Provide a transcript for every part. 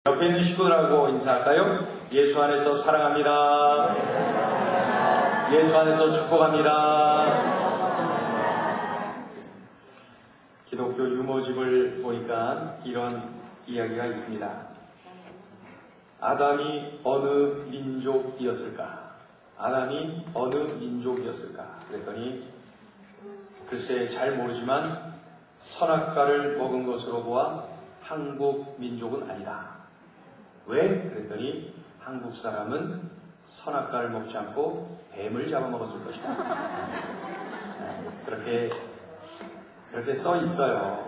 옆에 있는 식구들하고 인사할까요? 예수 안에서 사랑합니다. 예수 안에서 축복합니다. 기독교 유모집을 보니까 이런 이야기가 있습니다. 아담이 어느 민족이었을까? 아담이 어느 민족이었을까? 그랬더니 글쎄 잘 모르지만 선악과를 먹은 것으로 보아 한국 민족은 아니다. 왜? 그랬더니 한국 사람은 선악과를 먹지 않고 뱀을 잡아먹었을 것이다. 그렇게 써 있어요.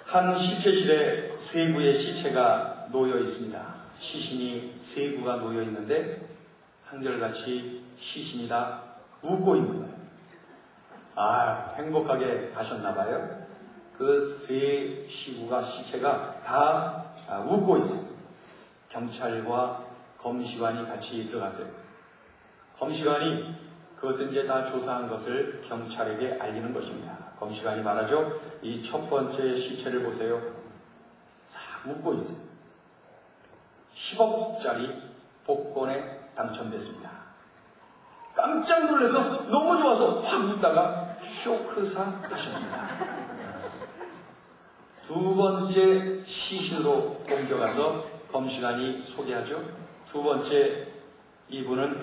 한 시체실에 세 구의 시체가 놓여 있습니다. 시신이 세 구가 놓여 있는데 한결같이 시신이 다 웃고 있는 거예요. 아, 행복하게 가셨나봐요. 그 세 시체가 다 웃고 있어요. 경찰과 검시관이 같이 들어갔어요. 검시관이 그것은 이제 다 조사한 것을 경찰에게 알리는 것입니다. 검시관이 말하죠. 이 첫 번째 시체를 보세요. 싹 웃고 있어요. 10억짜리 복권에 당첨됐습니다. 깜짝 놀라서 너무 좋아서 확 웃다가 쇼크사 하셨습니다. 두 번째 시신으로 옮겨가서 검시관이 소개하죠. 두 번째 이분은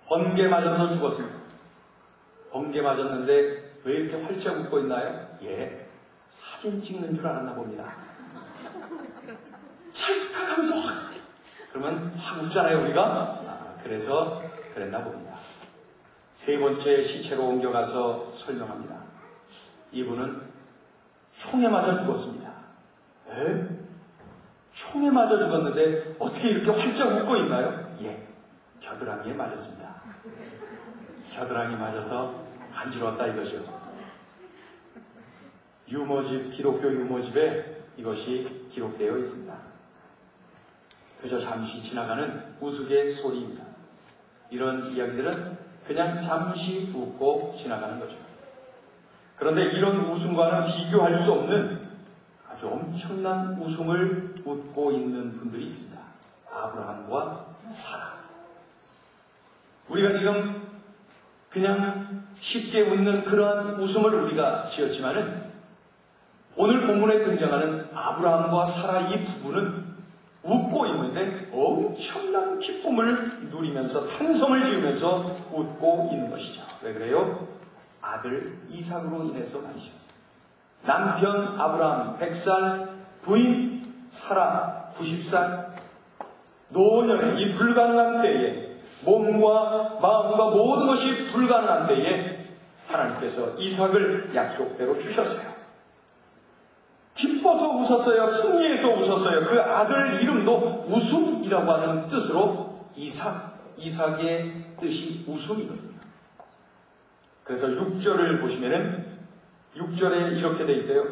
번개 맞아서 죽었습니다. 번개 맞았는데 왜 이렇게 활짝 웃고 있나요? 예, 사진 찍는 줄 알았나 봅니다. 찰칵하면서 확, 그러면 확 웃잖아요 우리가. 그래서 그랬나 봅니다. 세 번째 시체로 옮겨가서 설명합니다. 이분은 총에 맞아 죽었습니다. 에? 총에 맞아 죽었는데 어떻게 이렇게 활짝 웃고 있나요? 예, 겨드랑이에 맞았습니다. 겨드랑이 맞아서 간지러웠다 이거죠. 유모집, 기독교 유모집에 이것이 기록되어 있습니다. 그저 잠시 지나가는 우스갯소리입니다. 이런 이야기들은 그냥 잠시 웃고 지나가는 거죠. 그런데 이런 웃음과는 비교할 수 없는 아주 엄청난 웃음을 웃고 있는 분들이 있습니다. 아브라함과 사라. 우리가 지금 그냥 쉽게 웃는 그러한 웃음을 우리가 지었지만은 오늘 본문에 등장하는 아브라함과 사라 이 부부는 웃고 있는데 엄청난 기쁨을 누리면서 탄성을 지으면서 웃고 있는 것이죠. 왜 그래요? 아들 이삭으로 인해서 말이죠. 남편 아브라함 100살, 부인 사라 90살, 노년의 이 불가능한 때에 몸과 마음과 모든 것이 불가능한 때에 하나님께서 이삭을 약속대로 주셨어요. 기뻐서 웃었어요. 승리해서 웃었어요. 그 아들 이름도 웃음이라고 하는 뜻으로 이삭의 뜻이 웃음이거든요. 그래서 6절을 보시면은 6절에 이렇게 돼 있어요.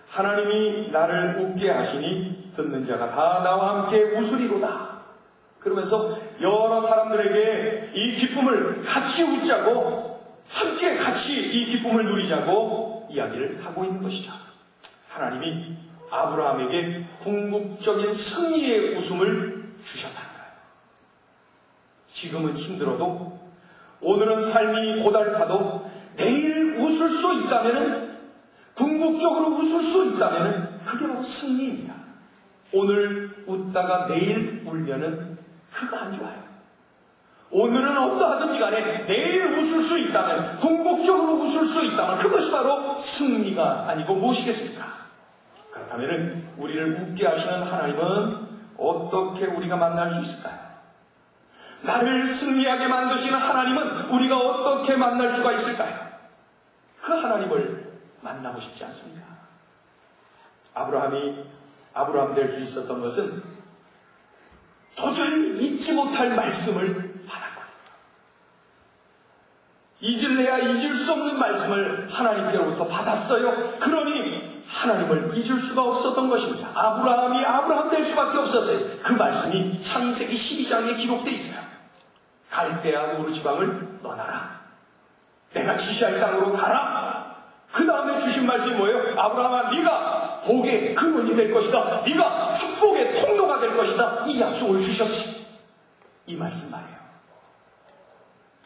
하나님이 나를 웃게 하시니 듣는 자가 다 나와 함께 웃으리로다. 그러면서 여러 사람들에게 이 기쁨을 같이 웃자고 함께 같이 이 기쁨을 누리자고 이야기를 하고 있는 것이죠. 하나님이 아브라함에게 궁극적인 승리의 웃음을 주셨다는 거예요. 지금은 힘들어도 오늘은 삶이 고달파도 내일 웃을 수 있다면 궁극적으로 웃을 수 있다면 그게 바로 승리입니다. 오늘 웃다가 내일 울면은 그거 안 좋아요. 오늘은 어떠하든지 간에 내일 웃을 수 있다면 궁극적으로 웃을 수 있다면 그것이 바로 승리가 아니고 무엇이겠습니까? 그렇다면 우리를 웃게 하시는 하나님은 어떻게 우리가 만날 수 있을까요? 나를 승리하게 만드시는 하나님은 우리가 어떻게 만날 수가 있을까요? 그 하나님을 만나고 싶지 않습니까? 아브라함이 아브라함 될 수 있었던 것은 도저히 잊지 못할 말씀을 받았거든요. 잊을래야 잊을 수 없는 말씀을 하나님께로부터 받았어요. 그러니 하나님을 잊을 수가 없었던 것입니다. 아브라함이 아브라함 될 수밖에 없었어요. 그 말씀이 창세기 12장에 기록되어 있어요. 갈대아 우르 지방을 떠나라. 내가 지시할 땅으로 가라. 그 다음에 주신 말씀이 뭐예요? 아브라함아, 네가 복의 근원이 될 것이다. 네가 축복의 통로가 될 것이다. 이 약속을 주셨어요. 이 말씀 말이에요.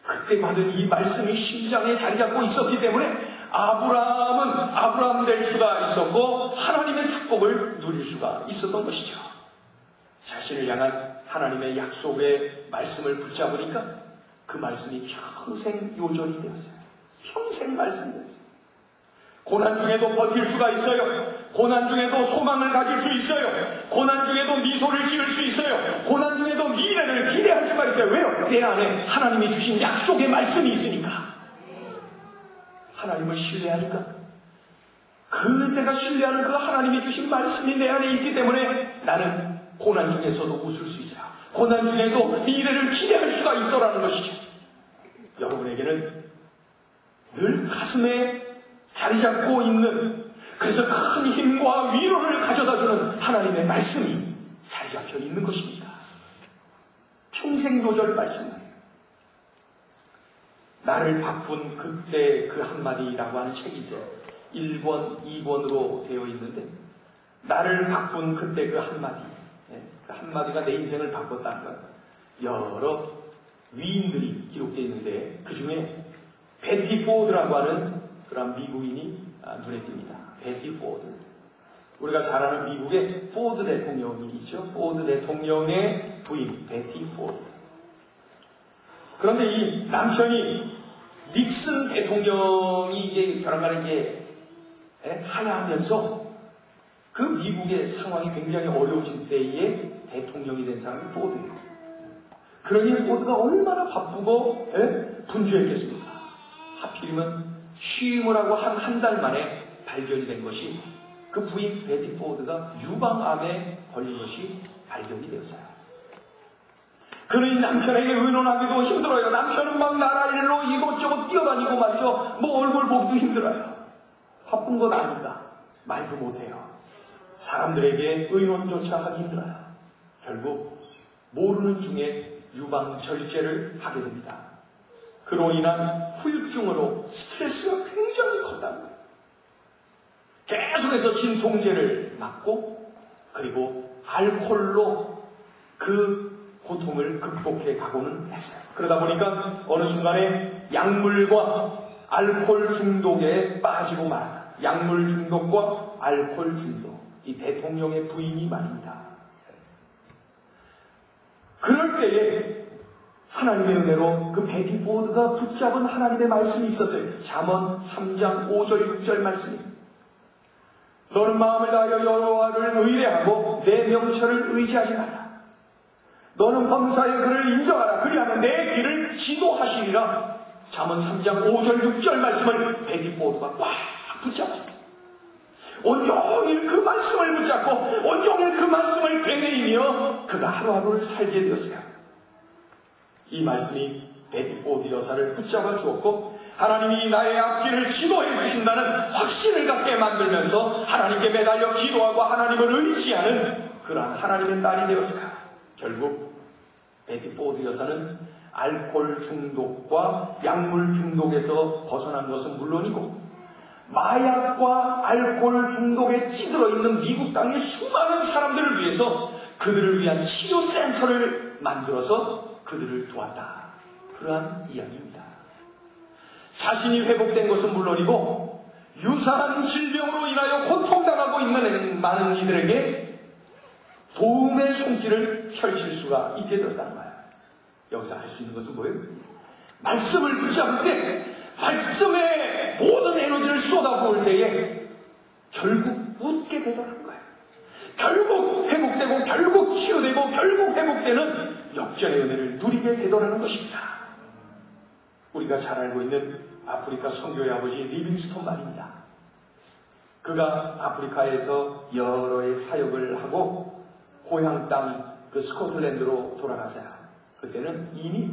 그때 받은 이 말씀이 심장에 자리 잡고 있었기 때문에 아브라함은 아브라함 될 수가 있었고 하나님의 축복을 누릴 수가 있었던 것이죠. 자신을 향한 하나님의 약속의 말씀을 붙잡으니까 그 말씀이 평생 요절이 되었어요. 평생 말씀이 되었어요. 고난 중에도 버틸 수가 있어요. 고난 중에도 소망을 가질 수 있어요. 고난 중에도 미소를 지을 수 있어요. 고난 중에도 미래를 기대할 수가 있어요. 왜요? 내 안에 하나님이 주신 약속의 말씀이 있으니까. 하나님을 신뢰하니까. 그 내가 신뢰하는 그 하나님이 주신 말씀이 내 안에 있기 때문에 나는 고난 중에서도 웃을 수 있어요. 고난 중에도 미래를 기대할 수가 있더라는 것이죠. 여러분에게는 늘 가슴에 자리 잡고 있는, 그래서 큰 힘과 위로를 가져다주는 하나님의 말씀이 자리 잡혀 있는 것입니다. 평생 요절 말씀이에요. 나를 바꾼 그때 그 한마디라고 하는 책이 있어요. 1권, 2권으로 되어 있는데 나를 바꾼 그때 그 한마디, 그 한마디가 내 인생을 바꿨다는 거예요. 여러 위인들이 기록되어 있는데 그 중에 베티 포드라고 하는 그런 미국인이 눈에 띕니다. 베티 포드. 우리가 잘 아는 미국의 포드 대통령이 있죠. 포드 대통령의 부인 베티 포드. 그런데 이 남편이 닉슨 대통령이 이게 벼랑간에 이게 하야하면서 그 미국의 상황이 굉장히 어려워진 때에 대통령이 된 사람이 포드예요. 그러니 포드가 얼마나 바쁘고 분주했겠습니까? 하필이면 취임을 하고 한 달 만에 발견이 된 것이 그 부인 베티 포드가 유방암에 걸린 것이 발견이 되었어요. 그러니 남편에게 의논하기도 힘들어요. 남편은 막 나라 일로 이곳저곳 뛰어다니고 말이죠. 뭐 얼굴 보기도 힘들어요. 바쁜 것 아니까 말도 못해요. 사람들에게 의논조차 하기 힘들어요. 결국 모르는 중에 유방 절제를 하게 됩니다. 그로 인한 후유증으로 스트레스가 굉장히 컸다는 거예요. 계속해서 진통제를 맞고 그리고 알코올로 그 고통을 극복해 가고는 했어요. 그러다 보니까 어느 순간에 약물과 알코올 중독에 빠지고 말았다. 약물 중독과 알코올 중독. 이 대통령의 부인이 말입니다. 그럴 때에 하나님의 은혜로 그 베티 포드가 붙잡은 하나님의 말씀이 있었어요. 잠언 3장 5절 6절 말씀입니다. 너는 마음을 다하여 여호와를 의뢰하고 내 명철을 의지하지 마라. 너는 범사의 그를 인정하라. 그리하면 내 길을 지도하시리라. 잠언 3장 5절 6절 말씀을 베티 포드가 꽉 붙잡았어요. 온종일 그 말씀을 붙잡고 온종일 그 말씀을 되뇌이며 그가 하루하루를 살게 되었어요. 이 말씀이 베티 포드 여사를 붙잡아 주었고 하나님이 나의 앞길을 지도해 주신다는 확신을 갖게 만들면서 하나님께 매달려 기도하고 하나님을 의지하는 그러한 하나님의 딸이 되었어요. 결국 베티 포드 여사는 알코올 중독과 약물 중독에서 벗어난 것은 물론이고 마약과 알코올 중독에 찌들어 있는 미국 땅의 수많은 사람들을 위해서 그들을 위한 치료센터를 만들어서 그들을 도왔다. 그러한 이야기입니다. 자신이 회복된 것은 물론이고 유사한 질병으로 인하여 고통당하고 있는 많은 이들에게 도움의 손길을 펼칠 수가 있게 되었다는 거예요. 여기서 할 수 있는 것은 뭐예요? 말씀을 붙잡을 때 말씀에 모든 에너지를 쏟아부을 때에 결국 웃게 되더라는 거예요. 결국 회복되고 결국 치유되고 결국 회복되는 역전의 은혜를 누리게 되더라는 것입니다. 우리가 잘 알고 있는 아프리카 선교의 아버지 리빙스톤 말입니다. 그가 아프리카에서 여러 해 사역을 하고 고향 땅 그 스코틀랜드로 돌아갔어요. 그때는 이미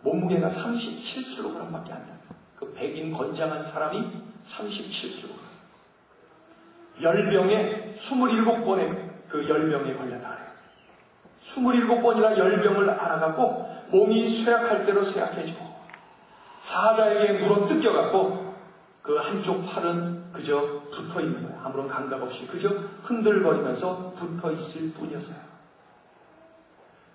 몸무게가 37kg밖에 안 돼요. 그 백인 건장한 사람이 37kg. 열병에 27번에 그 열병에 걸렸다 그래요. 27번이나 열병을 알아갖고 몸이 쇠약할 대로 쇠약해지고 사자에게 물어 뜯겨갖고 그 한쪽 팔은 그저 붙어 있는 거예요. 아무런 감각 없이 그저 흔들거리면서 붙어 있을 뿐이었어요.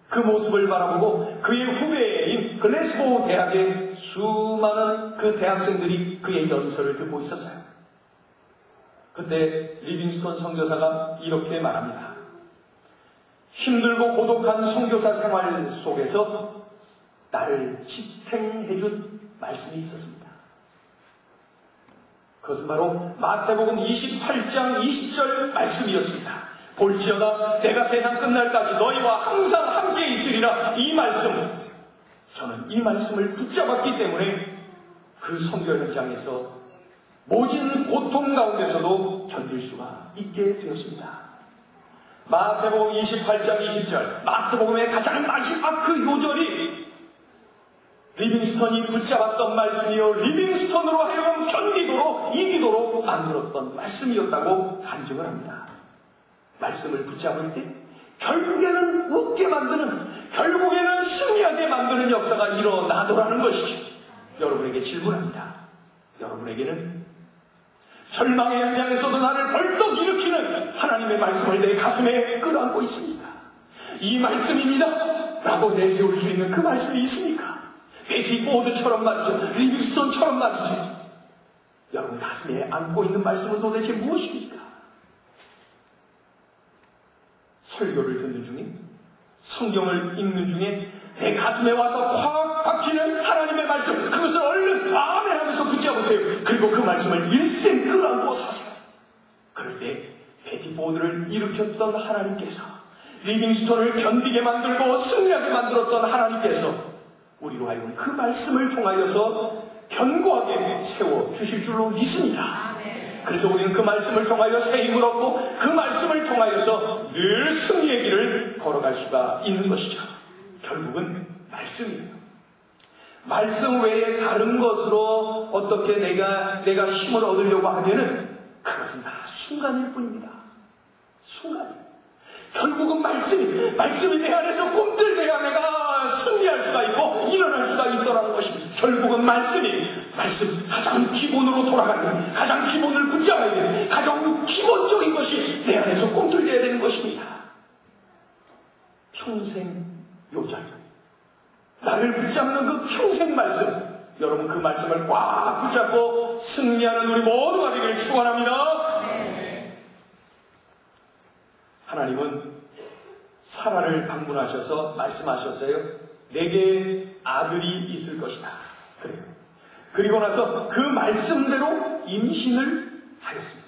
그 모습을 바라보고 그의 후배인 글래스고 대학의 수많은 그 대학생들이 그의 연설을 듣고 있었어요. 그때 리빙스턴 선교사가 이렇게 말합니다. 힘들고 고독한 선교사 생활 속에서 나를 지탱해준 말씀이 있었습니다. 그것은 바로 마태복음 28장 20절 말씀이었습니다. 볼지어다 내가 세상 끝날까지 너희와 항상 함께 있으리라. 이 말씀, 저는 이 말씀을 붙잡았기 때문에 그 선교 현장에서 모진 고통 가운데서도 견딜 수가 있게 되었습니다. 마태복음 28장 20절, 마태복음의 가장 마지막 그 요절이 리빙스턴이 붙잡았던 말씀이요, 리빙스턴으로 하여금 견디도록 이기도록 만들었던 말씀이었다고 간증을 합니다. 말씀을 붙잡을 때 결국에는 웃게 만드는, 결국에는 승리하게 만드는 역사가 일어나더라는 것이죠. 여러분에게 질문합니다. 여러분에게는 절망의 현장에서도 나를 벌떡 일으키는 하나님의 말씀을 내 가슴에 끌어안고 있습니다. 이 말씀입니다 라고 내세울 수 있는 그 말씀이 있습니까? 베티 포드처럼 말이죠. 리빙스턴처럼 말이죠. 여러분 가슴에 안고 있는 말씀은 도대체 무엇입니까? 설교를 듣는 중에, 성경을 읽는 중에 내 가슴에 와서 확 박히는 하나님의 말씀, 그것을 얼른 아멘 하면서 붙잡으세요. 그리고 그 말씀을 일생 끌어안고 사세요. 그럴 때 베티 포드를 일으켰던 하나님께서, 리빙스턴을 견디게 만들고 승리하게 만들었던 하나님께서 우리로 하여금 그 말씀을 통하여서 견고하게 세워주실 줄로 믿습니다. 그래서 우리는 그 말씀을 통하여 새 힘을 얻고 그 말씀을 통하여서 늘 승리의 길을 걸어갈 수가 있는 것이죠. 결국은 말씀이에요. 말씀 외에 다른 것으로 어떻게 내가 힘을 얻으려고 하면은 그것은 다 순간일 뿐입니다. 순간이에요. 결국은 말씀이 내 안에서 꿈틀대야 내가 승리할 수가 있고 일어날 수가 있더라는 것입니다. 결국은 말씀, 가장 기본으로 돌아가는, 가장 기본을 붙잡아야 되는, 가장 기본적인 것이 내 안에서 꿈틀대야 되는 것입니다. 평생 요절, 나를 붙잡는 그 평생 말씀, 여러분 그 말씀을 꽉 붙잡고 승리하는 우리 모두가 되기를 축원합니다. 하나님은 사라를 방문하셔서 말씀하셨어요. 내게 아들이 있을 것이다. 그래요. 그리고 나서 그 말씀대로 임신을 하였습니다.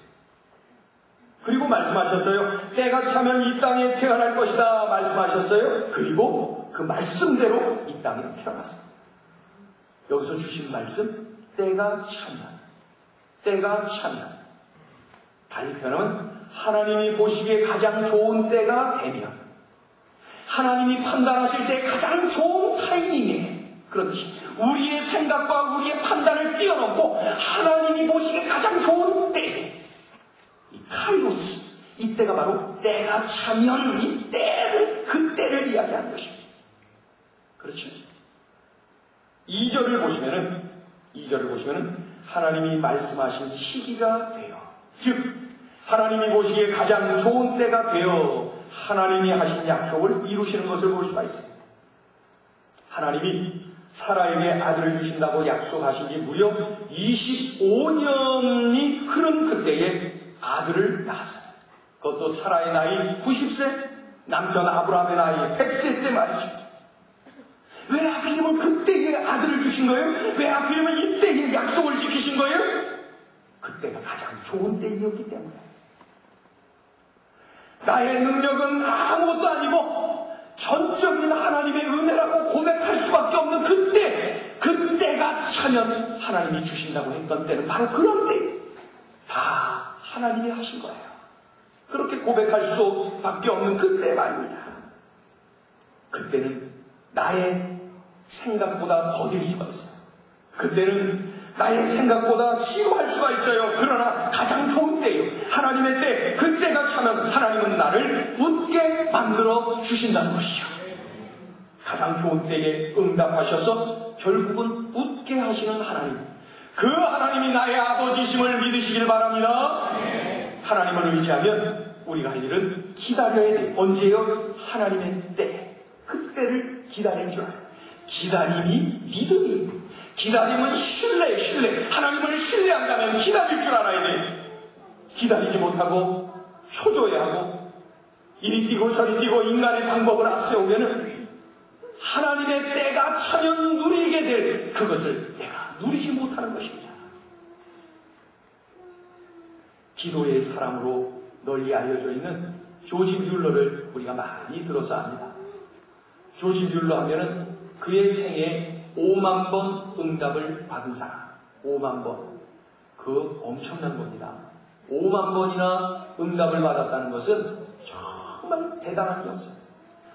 그리고 말씀하셨어요. 때가 차면 이 땅에 태어날 것이다. 말씀하셨어요. 그리고 그 말씀대로 이 땅에 태어났습니다. 여기서 주신 말씀, 때가 차면. 다시 표현하면 하나님이 보시기에 가장 좋은 때가 되면, 하나님이 판단하실 때 가장 좋은 타이밍에, 그렇지, 우리의 생각과 우리의 판단을 뛰어넘고 하나님이 보시기에 가장 좋은 때에, 이 카이로스, 이때가 바로 때가 차면, 이 때를, 그 때를 이야기하는 것입니다. 그렇죠? 2절을 보시면은 하나님이 말씀하신 시기가 돼요. 즉 하나님이 보시기에 가장 좋은 때가 되어 하나님이 하신 약속을 이루시는 것을 볼 수가 있습니다. 하나님이 사라에게 아들을 주신다고 약속하신 지 무려 25년이 흐른 그때에 아들을 낳았어요. 그것도 사라의 나이 90세, 남편 아브라함의 나이 100세 때 말이죠. 왜 하필이면 그때에 아들을 주신 거예요? 왜 하필이면 이때에 약속을 지키신 거예요? 그때가 가장 좋은 때이었기 때문에. 나의 능력은 아무것도 아니고 전적인 하나님의 은혜라고 고백할 수밖에 없는 그때가 차면 하나님이 주신다고 했던 때는 바로 그런 때. 다 하나님이 하신 거예요. 그렇게 고백할 수밖에 없는 그때 말입니다. 그때는 나의 생각보다 더딜 수가 있어요. 그때는 나의 생각보다 지루할 수가 있어요. 그러나 가장 좋은 때예요. 하나님의 때, 그때가 차면 하나님은 나를 웃게 만들어 주신다는 것이죠. 가장 좋은 때에 응답하셔서 결국은 웃게 하시는 하나님. 그 하나님이 나의 아버지심을 믿으시길 바랍니다. 하나님을 의지하면 우리가 할 일은 기다려야 돼. 언제요? 하나님의 때. 그때를 기다릴 줄 알아요. 기다림이 믿음이. 기다림은 신뢰. 하나님을 신뢰한다면 기다릴 줄 알아야 돼. 기다리지 못하고 초조해하고 이리 뛰고 저리 뛰고 인간의 방법을 앞세우면 하나님의 때가 차면 누리게 될 그것을 내가 누리지 못하는 것입니다. 기도의 사람으로 널리 알려져 있는 조지 뮬러를 우리가 많이 들어서 압니다. 조지 뮬러 하면은 그의 생애에 5만 번 응답을 받은 사람. 5만 번. 그 엄청난 겁니다. 5만 번이나 응답을 받았다는 것은 정말 대단한 역사.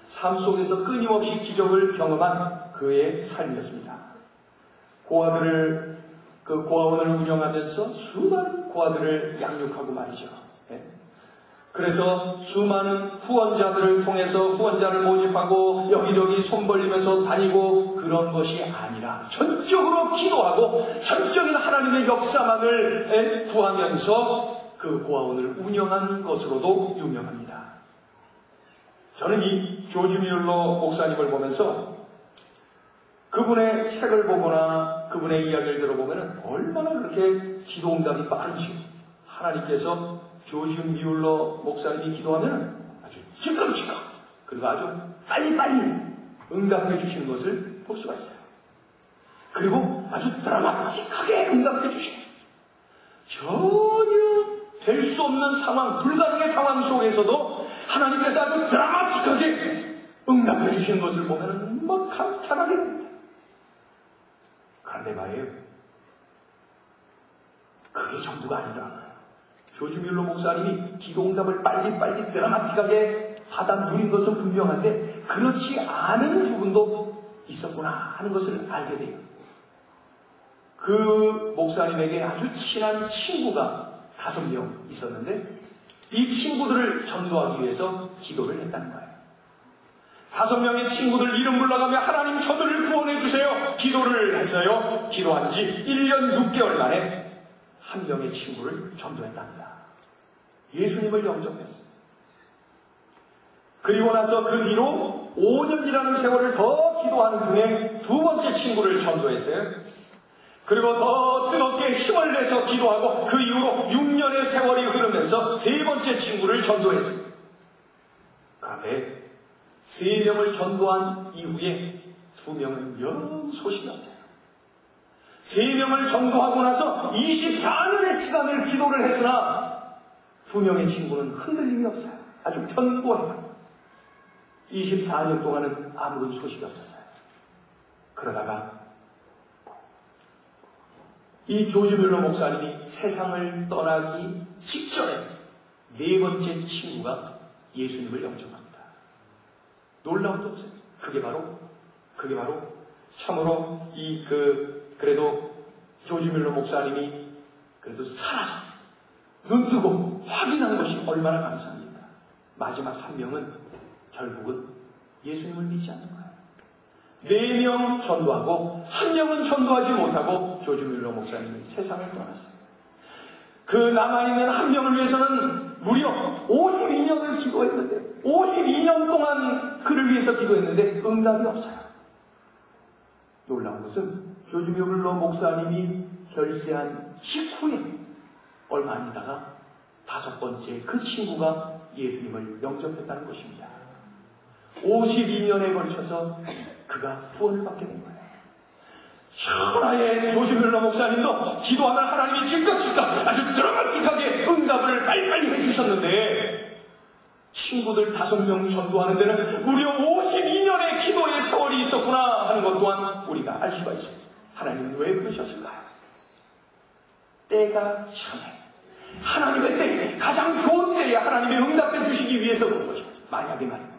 삶 속에서 끊임없이 기적을 경험한 그의 삶이었습니다. 고아원을 운영하면서 수많은 고아들을 양육하고 말이죠. 그래서 수많은 후원자들을 통해서 후원자를 모집하고 여기저기 손 벌리면서 다니고 그런 것이 아니라 전적으로 기도하고 전적인 하나님의 역사만을 구하면서 그 고아원을 운영한 것으로도 유명합니다. 저는 이 조지 뮬러 목사님을 보면서 그분의 책을 보거나 그분의 이야기를 들어보면 얼마나 그렇게 기도응답이 빠른지 하나님께서 조지 뮬러 목사님이 기도하면 아주 지금지금 그리고 아주 빨리빨리 응답해 주시는 것을 볼 수가 있어요. 그리고 아주 드라마틱하게 응답해 주시고 전혀 될 수 없는 상황, 불가능의 상황 속에서도 하나님께서 아주 드라마틱하게 응답해 주시는 것을 보면 막 감탄하게 됩니다. 그런데 말이에요. 그게 전부가 아니라 조지 뮬러 목사님이 기도응답을 빨리빨리 드라마틱하게 받아 누린 것은 분명한데 그렇지 않은 부분도 있었구나 하는 것을 알게 돼요. 그 목사님에게 아주 친한 친구가 5명 있었는데 이 친구들을 전도하기 위해서 기도를 했다는 거예요. 5명의 친구들 이름 불러가며 하나님 저들을 구원해 주세요. 기도를 했어요. 기도한 지 1년 6개월 만에 한 명의 친구를 전도했답니다. 예수님을 영접했어요. 그리고 나서 그 뒤로 5년이라는 세월을 더 기도하는 중에 2번째 친구를 전도했어요. 그리고 더 뜨겁게 힘을 내서 기도하고 그 이후로 6년의 세월이 흐르면서 3번째 친구를 전도했어요. 그런데 3명을 전도한 이후에 2명은 영 소식이 없어요. 3명을 전도하고 나서 24년의 시간을 기도를 했으나 2명의 친구는 흔들림이 없어요. 아주 견고해요. 24년 동안은 아무런 소식이 없었어요. 그러다가 이 조지 뮬러 목사님이 세상을 떠나기 직전에 4번째 친구가 예수님을 영접합니다. 놀라운 데 없어요. 그게 바로 참으로 그래도 조지 뮬러 목사님이 그래도 살아서 눈 뜨고 확인한 것이 얼마나 감사합니까? 마지막 한 명은 결국은 예수님을 믿지 않는 거예요. 4명 전도하고 1명은 전도하지 못하고 조지 뮬러 목사님이 세상을 떠났어요. 그 남아있는 1명을 위해서는 무려 52년을 기도했는데 52년 동안 그를 위해서 기도했는데 응답이 없어요. 놀라운 것은 조지 뮬러 목사님이 결세한 직후에 얼마 아니다가 5번째 그 친구가 예수님을 영접했다는 것입니다. 52년에 걸쳐서 그가 구원을 받게 된 거예요. 천하의 조지 뮬러 목사님도 기도하면 하나님이 즉각 아주 드라마틱하게 응답을 빨리빨리 해주셨는데 친구들 5명 전도하는 데는 무려 52년의 기도의 세월이 있었구나 하는 것 또한 우리가 알 수가 있어요. 하나님은 왜 그러셨을까요? 때가 참해. 하나님의 때, 가장 좋은 때에 하나님이 응답해 주시기 위해서 그런 거죠. 만약에 말이에요.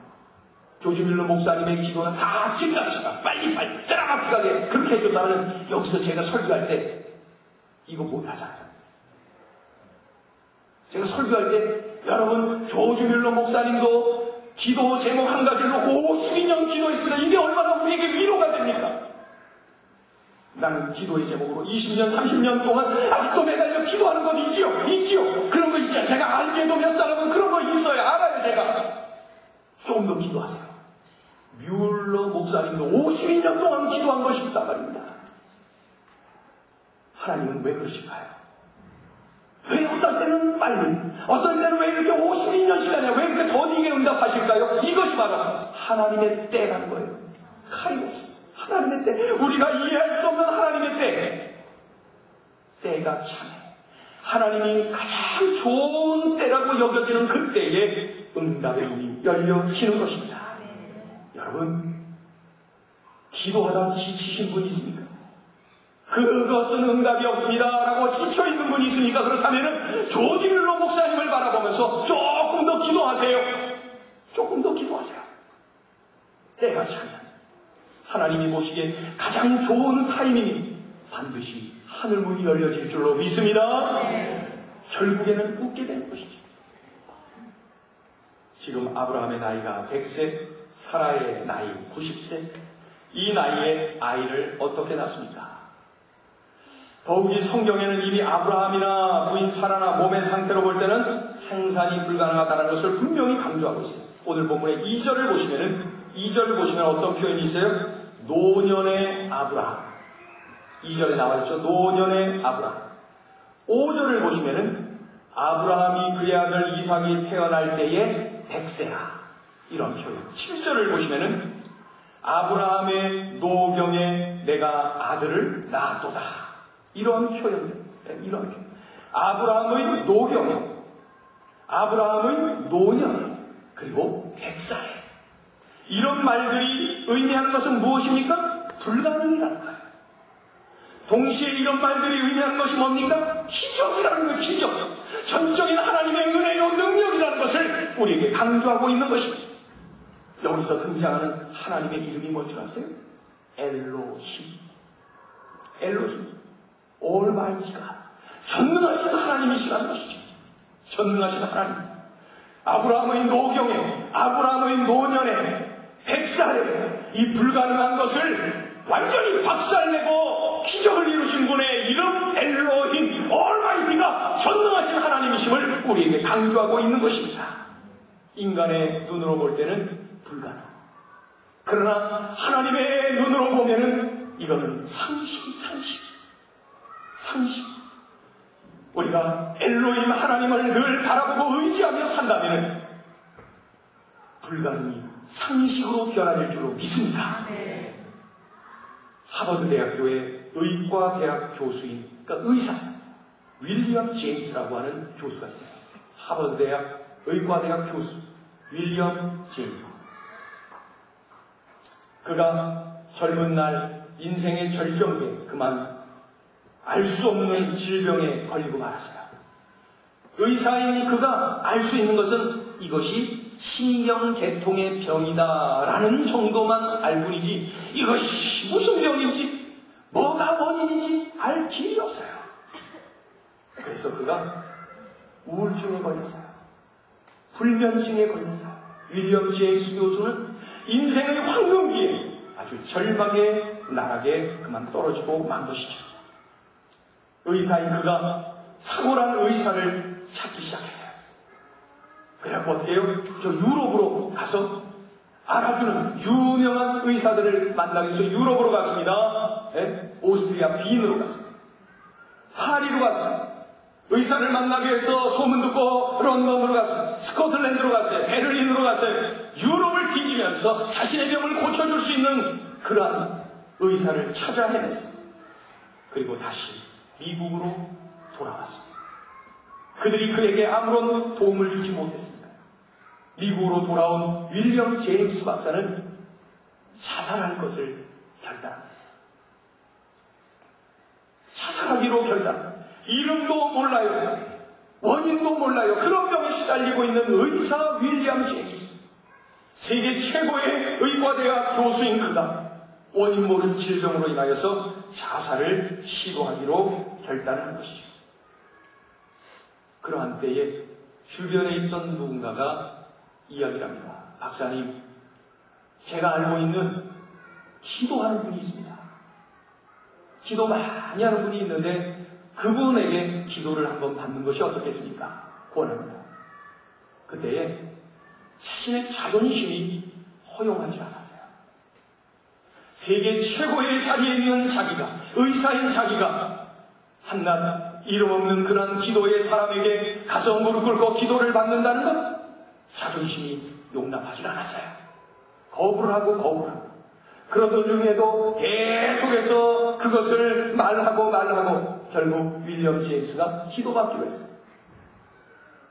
조지 뮬러 목사님의 기도는 다 즉각 빨리빨리 드라마틱하게 그렇게 해줬다면 여기서 제가 설교할 때 이거 못하잖아요. 제가 설교할 때 여러분 조지 뮬러 목사님도 기도 제목 한 가지를 놓고 52년 기도했습니다. 이게 얼마나 우리에게 위로가 됩니까? 나는 기도의 제목으로 20년, 30년 동안 아직도 매달려 기도하는 건 있지요. 그런 거 있잖아요. 제가 알게도 몇 사람은 그런 거 있어요. 알아요, 제가. 조금 더 기도하세요. 뮬러 목사님도 52년 동안 기도한 것이 있단 말입니다. 하나님은 왜 그러실까요? 왜 어떨 때는 빨리, 어떨 때는 왜 이렇게 52년 시간이야? 왜 이렇게 더디게 응답하실까요? 이것이 바로 하나님의 때라는 거예요. 카이로스. 하나님의 때. 우리가 이해할 수 없는 하나님의 때. 때가 참해. 하나님이 가장 좋은 때라고 여겨지는 그 때에 응답의 문이 열려지는 것입니다. 여러분, 기도하다 지치신 분이 있습니까? 그것은 응답이 없습니다 라고 지쳐있는 분이 있습니까? 그렇다면 조지 뮬러 목사님을 바라보면서 조금 더 기도하세요. 조금 더 기도하세요. 때가 차면 하나님이 보시기에 가장 좋은 타이밍이 반드시 하늘문이 열려질 줄로 믿습니다. 결국에는 웃게 되는 것이죠. 지금 아브라함의 나이가 100세, 사라의 나이 90세, 이 나이에 아이를 어떻게 낳습니까? 더욱이 성경에는 이미 아브라함이나 부인 사라나 몸의 상태로 볼 때는 생산이 불가능하다는 것을 분명히 강조하고 있어요. 오늘 본문의 2절을 보시면 어떤 표현이 있어요? 노년의 아브라함. 2절에 나와 있죠. 노년의 아브라함. 5절을 보시면은 아브라함이 그의 아들 이삭이 태어날 때에 100세라. 이런 표현. 7절을 보시면은 아브라함의 노경에 내가 아들을 낳았도다. 이런 표현들. 이런 표현. 아브라함의 노경에, 아브라함의 노년에, 그리고 100살에. 이런 말들이 의미하는 것은 무엇입니까? 불가능이라는 거예요. 동시에 이런 말들이 의미하는 것이 뭡니까? 기적이라는 거예요. 기적. 전적인 하나님의 은혜요 능력이라는 것을 우리에게 강조하고 있는 것입니다. 여기서 등장하는 하나님의 이름이 뭔 줄 아세요? 엘로힘. 엘로힘. 올마이티가 전능하신 하나님이시라는 것이죠. 전능하신 하나님. 아브라함의 노경에, 아브라함의 노년에, 100살에 이 불가능한 것을 완전히 박살내고 기적을 이루신 분의 이름 엘로힘, 올마이티가 전능하신 하나님이심을 우리에게 강조하고 있는 것입니다. 인간의 눈으로 볼 때는 불가능. 그러나 하나님의 눈으로 보면은 이거는 상식. 우리가 엘로힘 하나님을 늘 바라보고 의지하며 산다면 불가능이 상식으로 변화될 줄로 믿습니다. 하버드 대학교의 의과대학 교수인, 그러니까 의사 윌리엄 제임스라고 하는 교수가 있어요. 하버드 대학 의과대학 교수 윌리엄 제임스. 그가 젊은 날 인생의 절정기에 그만 알 수 없는 질병에 걸리고 말았어요. 의사인 그가 알 수 있는 것은 이것이 신경계통의 병이다라는 정도만 알 뿐이지 이것이 무슨 병인지 뭐가 원인인지 알 길이 없어요. 그래서 그가 우울증에 걸렸어요. 불면증에 걸렸어요. 윌리엄 제임스 교수는 인생의 황금기에 아주 절망의 나락에 그만 떨어지고 만 것이죠. 의사인 그가 탁월한 의사를 찾기 시작했어요. 그래갖고 어떻게 해요? 저 유럽으로 가서 알아주는 유명한 의사들을 만나기 위해서 유럽으로 갔습니다. 네? 오스트리아 빈으로 갔습니다. 파리로 갔어요. 의사를 만나기 위해서 소문 듣고 런던으로 갔어요. 스코틀랜드로 갔어요. 베를린으로 갔어요. 유럽을 뒤지면서 자신의 병을 고쳐줄 수 있는 그러한 의사를 찾아 헤맸어요. 그리고 다시 미국으로 돌아왔습니다. 그들이 그에게 아무런 도움을 주지 못했습니다. 미국으로 돌아온 윌리엄 제임스 박사는 자살할 것을 결단합니다. 자살하기로 결단합니다. 이름도 몰라요. 원인도 몰라요. 그런 병에 시달리고 있는 의사 윌리엄 제임스. 세계 최고의 의과대학 교수인 그가 원인 모르는 질병으로 인하여서 자살을 시도하기로 결단한 것이죠. 그러한 때에 주변에 있던 누군가가 이야기를 합니다. 박사님, 제가 알고 있는 기도하는 분이 있습니다. 기도 많이 하는 분이 있는데 그분에게 기도를 한번 받는 것이 어떻겠습니까? 권합니다. 그때에 자신의 자존심이 허용하지 않았어요. 세계 최고의 자리에 있는 자기가, 의사인 자기가 한낱 이름 없는 그런 기도의 사람에게 가서 무릎 꿇고 기도를 받는다는 것, 자존심이 용납하지 않았어요. 거부를 하고 그러던 중에도 계속해서 그것을 말하고 결국 윌리엄 제임스가 기도받기로 했어요.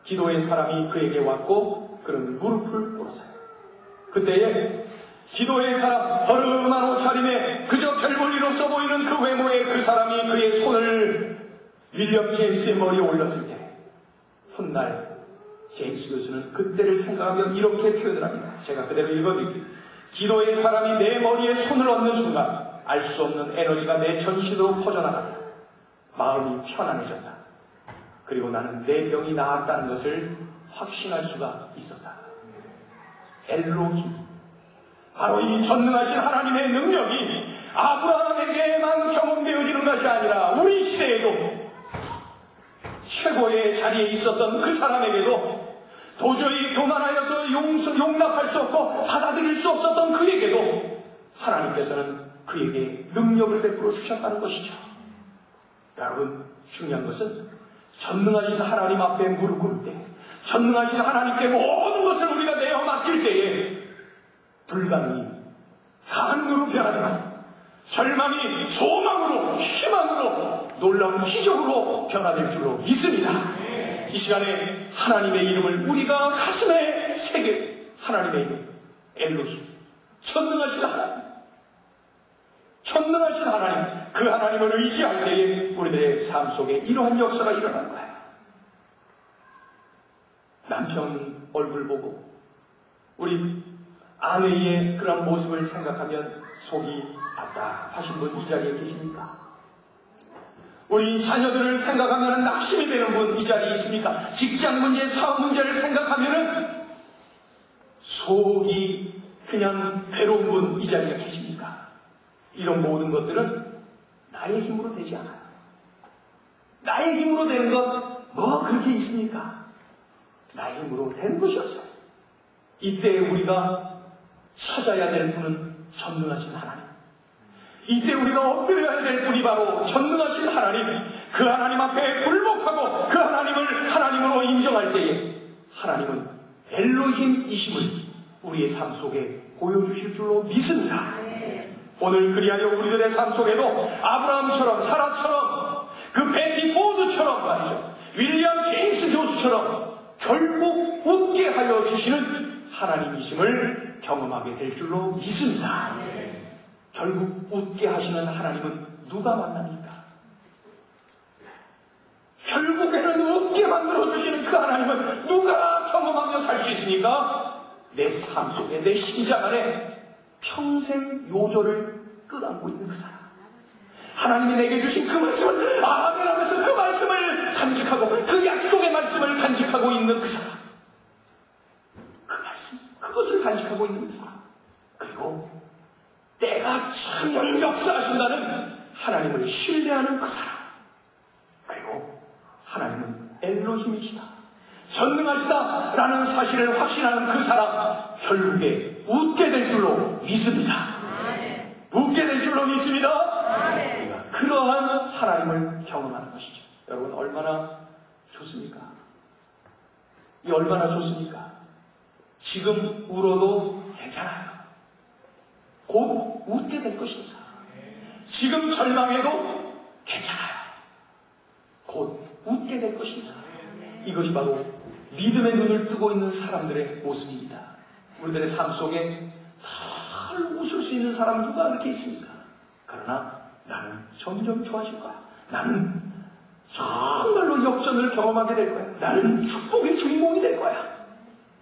기도의 사람이 그에게 왔고 그런 무릎을 꿇었어요. 그때에 기도의 사람, 허름한 옷차림에 그저 별 볼 일 없어 보이는 그 외모의 그 사람이 그의 손을 윌리엄 제임스의 머리에 올렸을 때 훗날 제임스 교수는 그때를 생각하며 이렇게 표현을 합니다. 제가 그대로 읽어드릴게요. 기도의 사람이 내 머리에 손을 얹는 순간 알 수 없는 에너지가 내 전신으로 퍼져나갔다. 마음이 편안해졌다. 그리고 나는 내 병이 나았다는 것을 확신할 수가 있었다. 엘로힘, 바로 이 전능하신 하나님의 능력이 아브라함에게만 경험되어지는 것이 아니라 우리 시대에도 최고의 자리에 있었던 그 사람에게도 도저히 교만하여서 용납할 수 없고 받아들일 수 없었던 그에게도 하나님께서는 그에게 능력을 베풀어 주셨다는 것이죠. 여러분, 중요한 것은 전능하신 하나님 앞에 무릎 꿇을 때, 전능하신 하나님께 모든 것을 우리가 내어 맡길 때에 불가능이 가능으로 변화되고 절망이 소망으로, 희망으로, 놀라운 기적으로 변화될 줄로 믿습니다. 이 시간에 하나님의 이름을 우리가 가슴에 새겨, 하나님의 이름, 엘로힘, 전능하신 하나님, 전능하신 하나님, 그 하나님을 의지할 때에 우리들의 삶 속에 이러한 역사가 일어나는 거예요. 남편 얼굴 보고 우리 아내의 그런 모습을 생각하면 속이 답답하신 분 이 자리에 계십니까? 우리 자녀들을 생각하면 낙심이 되는 분 이 자리에 있습니까? 직장 문제, 사업 문제를 생각하면 속이 그냥 괴로운 분 이 자리에 계십니까? 이런 모든 것들은 나의 힘으로 되지 않아요. 나의 힘으로 되는 것 뭐 그렇게 있습니까? 나의 힘으로 되는 것이 없어요. 이때 우리가 찾아야 될 분은 전능하신 하나님. 이때 우리가 엎드려야 될 분이 바로 전능하신 하나님. 그 하나님 앞에 굴복하고 그 하나님을 하나님으로 인정할 때에 하나님은 엘로힘이심을 우리의 삶 속에 보여주실 줄로 믿습니다. 오늘 그리하여 우리들의 삶 속에도 아브라함처럼, 사라처럼, 그 베티 포드처럼 말이죠, 윌리엄 제임스 교수처럼 결국 웃게 하여 주시는 하나님이심을 경험하게 될 줄로 믿습니다. 결국 웃게 하시는 하나님은 누가 만납니까? 결국에는 웃게 만들어주시는 그 하나님은 누가 경험하며 살 수 있습니까? 내 삶 속에, 내 심장 안에 평생 요절을 끌어안고 있는 그 사람. 하나님이 내게 주신 그 말씀을 아멘 하면서 그 말씀을 간직하고 그 약속의 말씀을 간직하고 있는 그 사람. 그 말씀, 그것을 간직하고 있는 그 사람. 그리고 때가 차면 역사하신다는 하나님을 신뢰하는 그 사람. 그리고 하나님은 엘로힘이시다, 전능하시다라는 사실을 확신하는 그 사람, 결국에 웃게 될 줄로 믿습니다. 웃게 될 줄로 믿습니다. 우리가 그러한 하나님을 경험하는 것이죠. 여러분, 얼마나 좋습니까? 이 얼마나 좋습니까? 지금 울어도 괜찮아요. 곧 웃게 될 것입니다. 지금 절망해도 괜찮아요. 곧 웃게 될 것입니다. 이것이 바로 믿음의 눈을 뜨고 있는 사람들의 모습입니다. 우리들의 삶 속에 다 웃을 수 있는 사람 누가 그렇게 있습니까? 그러나 나는 점점 좋아질 거야. 나는 정말로 역전을 경험하게 될 거야. 나는 축복의 주인공이 될 거야.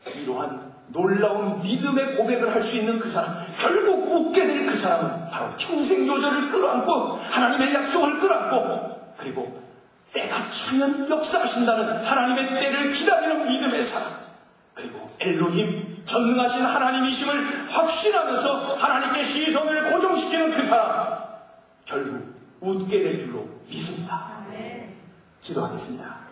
이러한 놀라운 믿음의 고백을 할 수 있는 그 사람, 결국 웃게 될 그 사람은 바로 평생 요절을 끌어안고 하나님의 약속을 끌어안고 그리고 때가 차면 역사하신다는 하나님의 때를 기다리는 믿음의 사람, 그리고 엘로힘, 전능하신 하나님이심을 확신하면서 하나님께 시선을 고정시키는 그 사람, 결국 웃게 될 줄로 믿습니다. 기도하겠습니다.